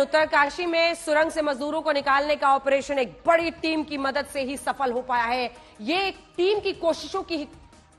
उत्तरकाशी में सुरंग से मजदूरों को निकालने का ऑपरेशन एक बड़ी टीम की मदद से ही सफल हो पाया है। ये एक टीम की कोशिशों की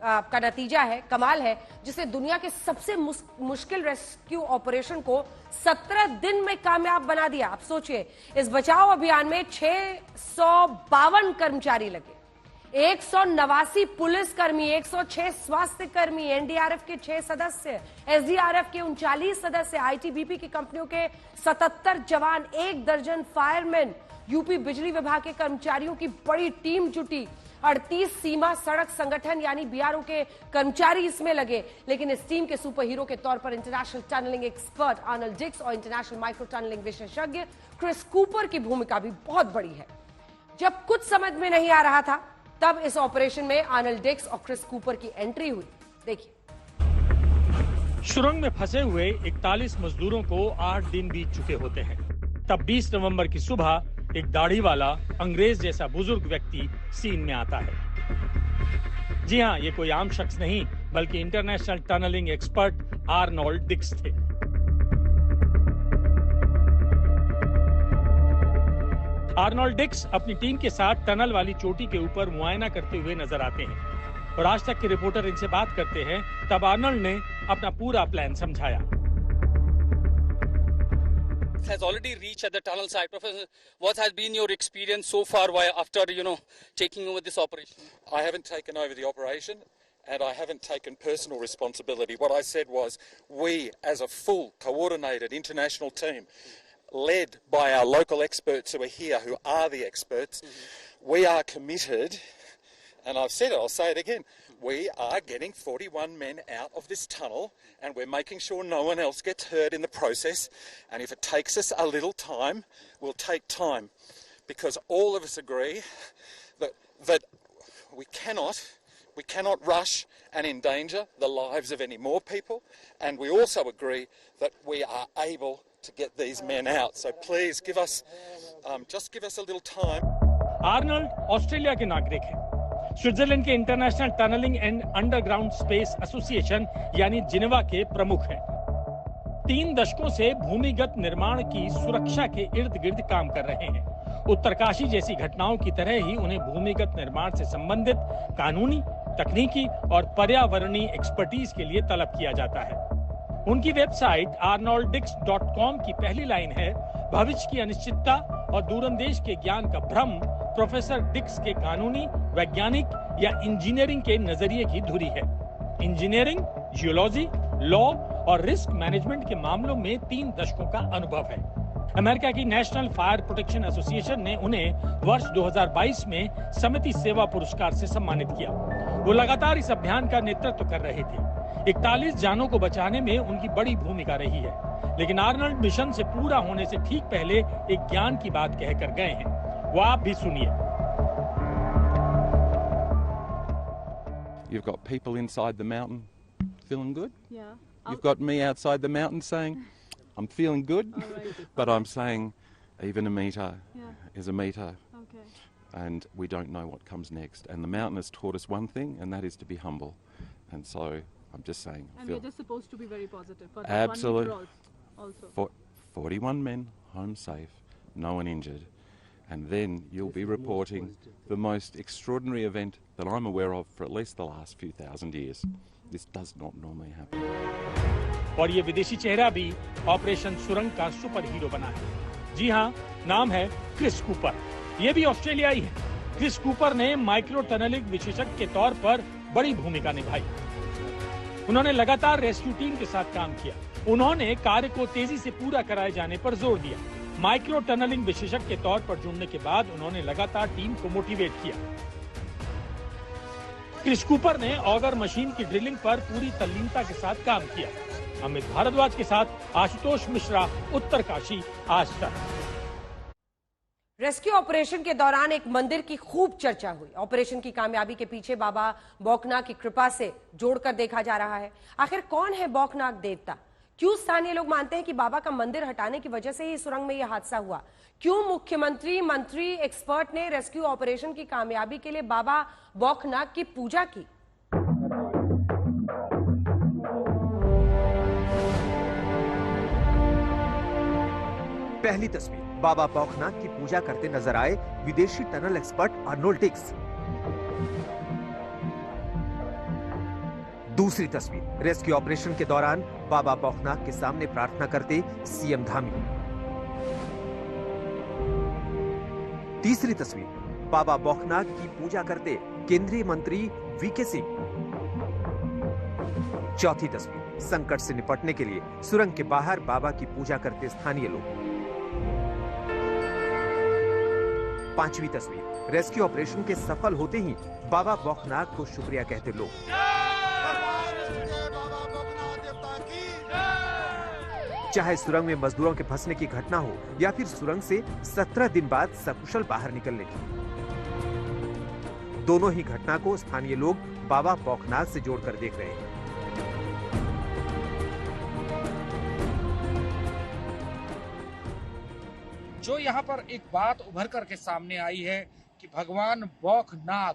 का नतीजा है, कमाल है, जिसे दुनिया के सबसे मुश्किल रेस्क्यू ऑपरेशन को 17 दिन में कामयाब बना दिया। आप सोचिए, इस बचाव अभियान में 652 कर्मचारी लगे, 189 पुलिसकर्मी, 106 स्वास्थ्य कर्मी, एनडीआरएफ के 6 सदस्य, एसडीआरएफ के 39 सदस्य, आईटीबीपी की कंपनियों के 77 जवान, 1 दर्जन फायरमैन, यूपी बिजली विभाग के कर्मचारियों की बड़ी टीम जुटी, 38 सीमा सड़क संगठन यानी बीआरओ के कर्मचारी इसमें लगे। लेकिन इस टीम के सुपर हीरो के तौर पर इंटरनेशनल टनलिंग एक्सपर्ट आर्नल्ड डिक्स और इंटरनेशनल माइक्रो टनलिंग विशेषज्ञ क्रिस कूपर की भूमिका भी बहुत बड़ी है। जब कुछ समझ में नहीं आ रहा था, तब इस ऑपरेशन में आर्नल्ड डिक्स और क्रिस कूपर की एंट्री हुई। देखिए, सुरंग में फंसे हुए 41 मजदूरों को 8 दिन बीत चुके होते हैं। तब 20 नवंबर की सुबह एक दाढ़ी वाला अंग्रेज जैसा बुजुर्ग व्यक्ति सीन में आता है। जी हाँ, ये कोई आम शख्स नहीं, बल्कि international tunneling expert Arnold Dix थे। आर्नोल्ड डिक्स अपनी टीम के साथ टनल वाली चोटी के ऊपर मुआयना करते हुए नजर आते हैं और आज तक के रिपोर्टर इनसे बात करते हैं। तब आर्नोल्ड ने अपना पूरा प्लान समझाया। Has already reached at the tunnel site. Professor, what has been your experience so far after taking over this operation? I haven't taken over the operation and I haven't taken personal responsibility. What I said was we as a full coordinated international team led by our local experts who are here, who are the experts, we are committed, and I've said it, I'll say it again, we are getting 41 men out of this tunnel and we're making sure no one else gets hurt in the process, and if it takes us a little time, we'll take time, because all of us agree that we cannot rush and endanger the lives of any more people, and we also agree that we are able to get these men out. So please give us a little time. Arnold Australia के नागरिक हैं। Switzerland के international tunnelling and underground space association यानी Geneva के प्रमुख हैं। 3 दशकों से भूमिगत निर्माण की सुरक्षा के इर्द गिर्द काम कर रहे हैं। उत्तरकाशी जैसी घटनाओं की तरह ही उन्हें भूमिगत निर्माण से संबंधित कानूनी, तकनीकी और पर्यावरणीय एक्सपर्टीज के लिए तलब किया जाता है। उनकी वेबसाइट arnolddix.com की पहली लाइन है, भविष्य की अनिश्चितता और दूरंदेश के ज्ञान का भ्रम प्रोफेसर डिक्स के कानूनी, वैज्ञानिक या इंजीनियरिंग के नजरिए की धुरी है। इंजीनियरिंग, जियोलॉजी, लॉ और रिस्क मैनेजमेंट के मामलों में 3 दशकों का अनुभव है। अमेरिका की नेशनल फायर प्रोटेक्शन एसोसिएशन ने उन्हें वर्ष 2022 में समिति सेवा पुरस्कार से सम्मानित किया। वो लगातार इस अभियान का नेतृत्व कर रहे थे। 41 जानों को बचाने में उनकी बड़ी भूमिका रही है। लेकिन आर्नल्ड मिशन से पूरा होने से ठीक पहले एक ज्ञान की बात कहकर गए हैं, वो आप भी सुनिए। You've got people inside the mountain feeling good. Yeah. You've got me outside the mountain saying, I'm feeling good, but I'm saying even a meter is a meter. Okay. And we don't know what comes next. And the mountain has taught us one thing, and that is to be humble. And so I'm just saying. And we're just supposed to be very positive. For Absolutely. Also. 41 men home safe, no one injured. And then you'll be reporting the most extraordinary event that I'm aware of for at least the last few thousand years. This does not normally happen. और ये विदेशी चेहरा भी operation सुरंग का super hero बना है। जी हाँ, नाम है क्रिस कूपर। ये भी ऑस्ट्रेलियाई है। क्रिस कूपर ने माइक्रो टनलिंग विशेषज्ञ के तौर पर बड़ी भूमिका निभाई। उन्होंने लगातार रेस्क्यू टीम के साथ काम किया। उन्होंने कार्य को तेजी से पूरा कराए जाने पर जोर दिया। माइक्रो टनलिंग विशेषज्ञ के तौर पर जुड़ने के बाद उन्होंने लगातार टीम को मोटिवेट किया। क्रिस कूपर ने ऑगर मशीन की ड्रिलिंग पर पूरी तल्लीनता के साथ काम किया। अमित भारद्वाज के साथ आशुतोष मिश्रा, उत्तरकाशी, आज तक। रेस्क्यू ऑपरेशन के दौरान एक मंदिर की खूब चर्चा हुई। ऑपरेशन की कामयाबी के पीछे बाबा बौखनाक की कृपा से जोड़कर देखा जा रहा है। आखिर कौन है बौखनाक देवता? क्यों स्थानीय लोग मानते हैं कि बाबा का मंदिर हटाने की वजह से ही सुरंग में यह हादसा हुआ? क्यों मुख्यमंत्री, मंत्री, एक्सपर्ट ने रेस्क्यू ऑपरेशन की कामयाबी के लिए बाबा बौखनाक की पूजा की? पहली तस्वीर, बाबा बौखनाथ की पूजा करते नजर आए विदेशी टनल एक्सपर्ट आर्नोल्ड डिक्स। दूसरी तस्वीर, रेस्क्यू ऑपरेशन के दौरान बाबा बौखनाथ के सामने प्रार्थना करते सीएम धामी। तीसरी तस्वीर, बाबा बौखनाथ की पूजा करते केंद्रीय मंत्री वीके सिंह। चौथी तस्वीर, संकट से निपटने के लिए सुरंग के बाहर बाबा की पूजा करते स्थानीय लोग। पांचवी तस्वीर, रेस्क्यू ऑपरेशन के सफल होते ही बाबा बौखनाथ को शुक्रिया कहते लोग। चाहे सुरंग में मजदूरों के फंसने की घटना हो या फिर सुरंग से 17 दिन बाद सकुशल बाहर निकलने की, दोनों ही घटना को स्थानीय लोग बाबा बौखनाथ से जोड़कर देख रहे हैं। जो यहाँ पर एक बात उभर करके सामने आई है कि भगवान बौखनाथ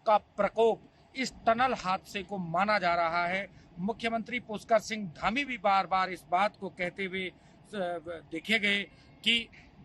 का प्रकोप इस टनल हादसे को माना जा रहा है। मुख्यमंत्री पुष्कर सिंह धामी भी बार बार इस बात को कहते हुए देखे गए कि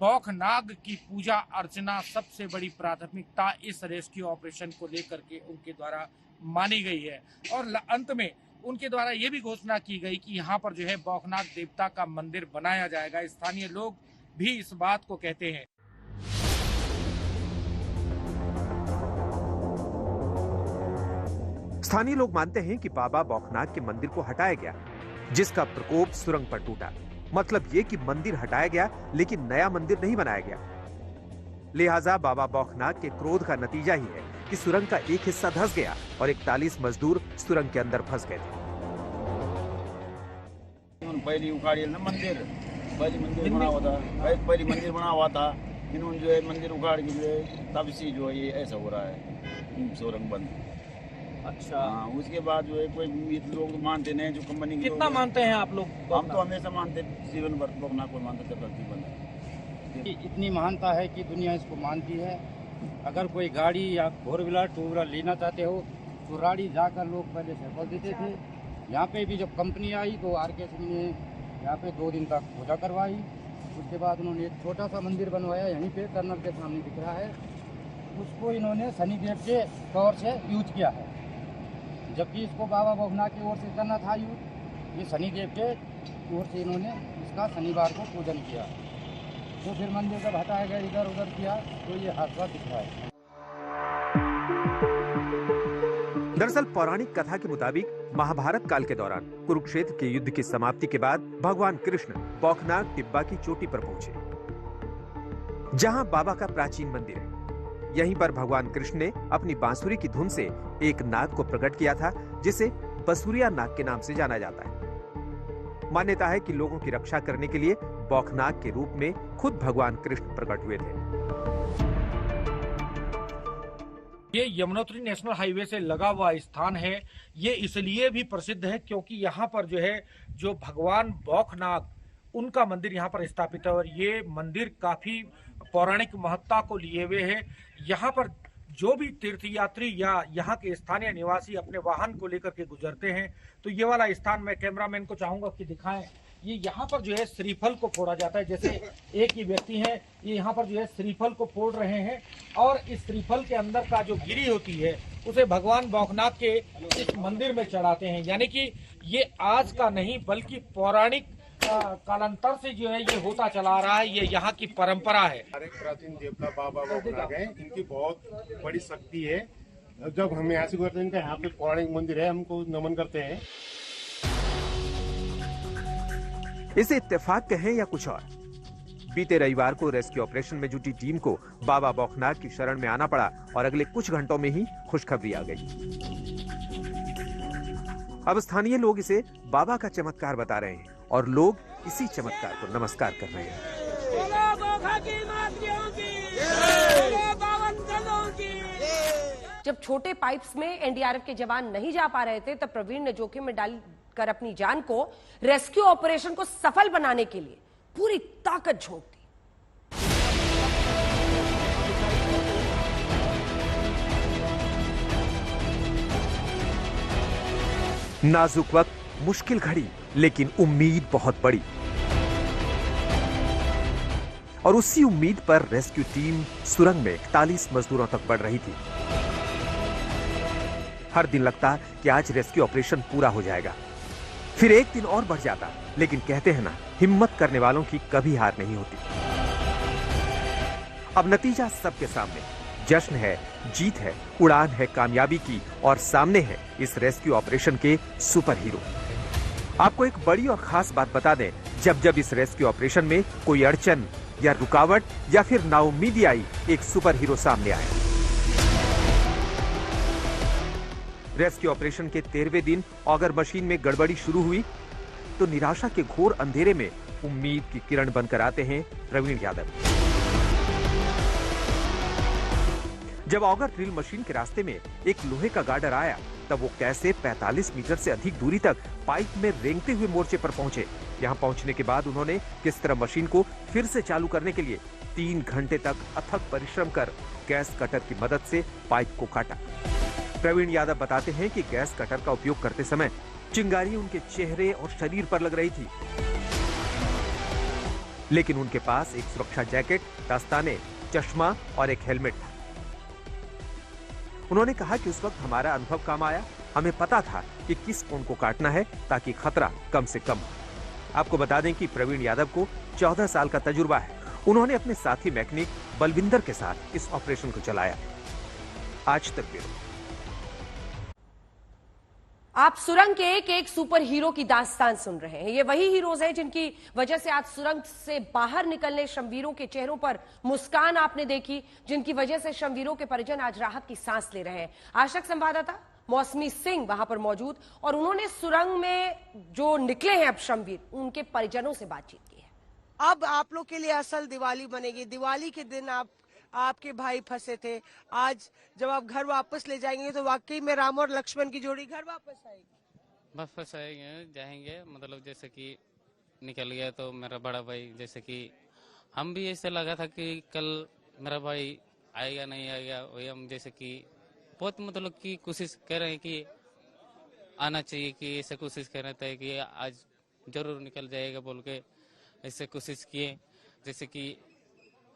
बौखनाग की पूजा अर्चना सबसे बड़ी प्राथमिकता इस रेस्क्यू ऑपरेशन को लेकर के उनके द्वारा मानी गई है। और अंत में उनके द्वारा ये भी घोषणा की गई कि यहाँ पर जो है बौखनाग देवता का मंदिर बनाया जाएगा। स्थानीय लोग भी इस बात को कहते हैं। स्थानीय लोग मानते हैं कि बाबा बौखनाथ के मंदिर को हटाया गया, जिसका प्रकोप सुरंग पर टूटा। मतलब ये कि मंदिर हटाया गया लेकिन नया मंदिर नहीं बनाया गया। लिहाजा बाबा बौखनाथ के क्रोध का नतीजा ही है कि सुरंग का एक हिस्सा धंस गया और 41 मजदूर सुरंग के अंदर फंस गए थे। पहली उखाड़ी ना मंदिर, पहली मंदिर बना हुआ था, पहली मंदिर बना हुआ था। इन्होंने जो है मंदिर उखाड़ के तब से जो है ये ऐसा हो रहा है, सुरंग बंद। अच्छा, हाँ, उसके बाद जो है कोई लोग मानते नहीं, जो कंपनी कितना मानते हैं आप लोग? हम तो हमेशा मानते, जीवन भर बौखनाथ को मानते थे, जीवन। इतनी महानता है कि दुनिया इसको मानती है। अगर कोई गाड़ी या 4 व्हीलर 2 व्हीलर लेना चाहते हो तो राड़ी जाकर लोग पहले सैंपल देते थे। यहाँ पे भी जब कंपनी आई तो RK सिंह ने यहाँ पे 2 दिन तक पूजा करवाई। उसके बाद उन्होंने एक छोटा सा मंदिर बनवाया, यहीं पे टनल के सामने दिख रहा है। उसको इन्होंने शनिदेव के तौर से यूज किया है, जबकि इसको बाबा बौखनाथ की ओर से करना था यूज। ये शनिदेव के ओर से इन्होंने इसका शनिवार को पूजन किया। तो फिर मंदिर जब हटाया गया, इधर उधर किया, तो ये हादसा दिख रहा है। दरअसल पौराणिक कथा के मुताबिक महाभारत काल के दौरान कुरुक्षेत्र के युद्ध की समाप्ति के बाद भगवान कृष्ण बौखनाथ टिब्बा की चोटी पर पहुंचे, जहां बाबा का प्राचीन मंदिर है। यहीं पर भगवान कृष्ण ने अपनी बांसुरी की धुन से एक नाग को प्रकट किया था, जिसे बसुरिया नाग के नाम से जाना जाता है। मान्यता है कि लोगों की रक्षा करने के लिए बौखनाथ के रूप में खुद भगवान कृष्ण प्रकट हुए थे। ये यमुनोत्री नेशनल हाईवे से लगा हुआ स्थान है। ये इसलिए भी प्रसिद्ध है क्योंकि यहाँ पर जो है जो भगवान बौखनाथ उनका मंदिर यहाँ पर स्थापित है और ये मंदिर काफी पौराणिक महत्ता को लिए हुए है। यहाँ पर जो भी तीर्थयात्री या यहाँ के स्थानीय निवासी अपने वाहन को लेकर के गुजरते हैं तो ये वाला स्थान मैं कैमरामैन को चाहूंगा कि दिखाएं। ये यहाँ पर जो है श्रीफल को फोड़ा जाता है। जैसे एक ही व्यक्ति है, ये यहाँ पर जो है श्रीफल को फोड़ रहे हैं और इस श्रीफल के अंदर का जो गिरी होती है उसे भगवान बौखनाथ के इस मंदिर में चढ़ाते हैं। यानी कि ये आज का नहीं बल्कि पौराणिक कालांतर से जो है ये होता चला रहा है। ये यहाँ की परंपरा है। हमारे प्राचीन देवता बाबा बौखनाथ हैं, इनकी बहुत बड़ी शक्ति है। जब हम यहाँ से गुजरते हैं, इनका यहाँ पे पौराणिक मंदिर है, हमको नमन करते हैं। इसे इत्तेफाक कहें या कुछ और, बीते रविवार को रेस्क्यू ऑपरेशन में जुटी टीम को बाबा बौखनाथ की शरण में आना पड़ा और अगले कुछ घंटों में ही खुशखबरी आ गई। अब स्थानीय लोग इसे बाबा का चमत्कार बता रहे हैं और लोग इसी चमत्कार को नमस्कार कर रहे हैं। जब छोटे पाइप्स में एनडीआरएफ के जवान नहीं जा पा रहे थे तब प्रवीण ने जोखिम में डालकर अपनी जान को रेस्क्यू ऑपरेशन को सफल बनाने के लिए पूरी ताकत झोंक दी। नाजुक वक्त, मुश्किल घड़ी, लेकिन उम्मीद बहुत बड़ी। और उसी उम्मीद पर रेस्क्यू टीम सुरंग में 41 मजदूरों तक बढ़ रही थी। हर दिन लगता कि आज रेस्क्यू ऑपरेशन पूरा हो जाएगा, फिर एक दिन और बढ़ जाता, लेकिन कहते हैं ना, हिम्मत करने वालों की कभी हार नहीं होती। अब नतीजा सबके सामने, जश्न है, जीत है, उड़ान है कामयाबी की, और सामने है इस रेस्क्यू ऑपरेशन के सुपर हीरो। आपको एक बड़ी और खास बात बता दें, जब इस रेस्क्यू ऑपरेशन में कोई अड़चन या रुकावट या फिर नाउम्मीदी आई, एक सुपर हीरो सामने आया। रेस्क्यू ऑपरेशन के 13वें दिन ऑगर मशीन में गड़बड़ी शुरू हुई तो निराशा के घोर अंधेरे में उम्मीद की किरण बनकर आते हैं प्रवीण यादव। जब ऑगर ड्रिल मशीन के रास्ते में एक लोहे का गार्डर आया, तब वो कैसे 45 मीटर से अधिक दूरी तक पाइप में रेंगते हुए मोर्चे पर पहुंचे। यहां पहुंचने के बाद उन्होंने किस तरह मशीन को फिर से चालू करने के लिए 3 घंटे तक अथक परिश्रम कर गैस कटर की मदद से पाइप को काटा। प्रवीण यादव बताते हैं कि गैस कटर का उपयोग करते समय चिंगारी उनके चेहरे और शरीर पर लग रही थी, लेकिन उनके पास एक सुरक्षा जैकेट, दस्ताने, चश्मा और एक हेलमेट था। उन्होंने कहा कि उस वक्त हमारा अनुभव काम आया, हमें पता था कि किस कोण को काटना है ताकि खतरा कम से कम हो। आपको बता दें कि प्रवीण यादव को 14 साल का तजुर्बा है। उन्होंने अपने साथी मैकेनिक बलविंदर के साथ इस ऑपरेशन को चलाया। आज तक ब्यूरो। आप सुरंग के एक सुपर हीरो की दास्तान सुन रहे हैं। ये वही हीरोज हैं जिनकी वजह से आज सुरंग से बाहर निकलने श्रमवीरों के चेहरों पर मुस्कान आपने देखी, जिनकी वजह से श्रमवीरों के परिजन आज राहत की सांस ले रहे हैं। आज तक संवाददाता मौसमी सिंह वहां पर मौजूद, और उन्होंने सुरंग में जो निकले हैं अब श्रमवीर, उनके परिजनों से बातचीत की है। अब आप लोग के लिए असल दिवाली बनेगी। दिवाली के दिन आपके भाई फंसे थे, आज जब आप घर वापस ले जाएंगे तो वाकई में राम और लक्ष्मण की जोड़ी घर वापस आएगी। वापस आएंगे, जाएंगे, मतलब जैसे कि निकल गया तो मेरा बड़ा भाई, जैसे कि हम भी ऐसे लगा था कि कल मेरा भाई आएगा नहीं आएगा, वही हम जैसे कि बहुत मतलब कि कोशिश कर रहे हैं कि आना चाहिए, कि ऐसे कोशिश कर रहे थे कि आज जरूर निकल जाएगा बोल के ऐसे कोशिश किए। जैसे कि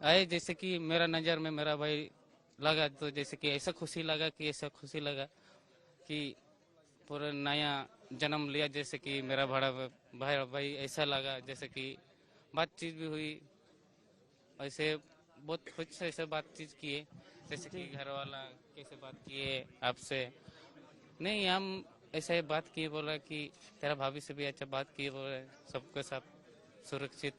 आए, जैसे कि मेरा नज़र में मेरा भाई लगा तो जैसे कि ऐसा खुशी लगा कि पूरा नया जन्म लिया, जैसे कि मेरा बड़ा भाई ऐसा लगा। जैसे कि बातचीत भी हुई, ऐसे बहुत कुछ ऐसे बातचीत किए, जैसे कि घर वाला कैसे बात किए आपसे, नहीं हम ऐसे बात किए, बोला कि तेरा भाभी से भी अच्छा बात किए, बोले सबके साथ सुरक्षित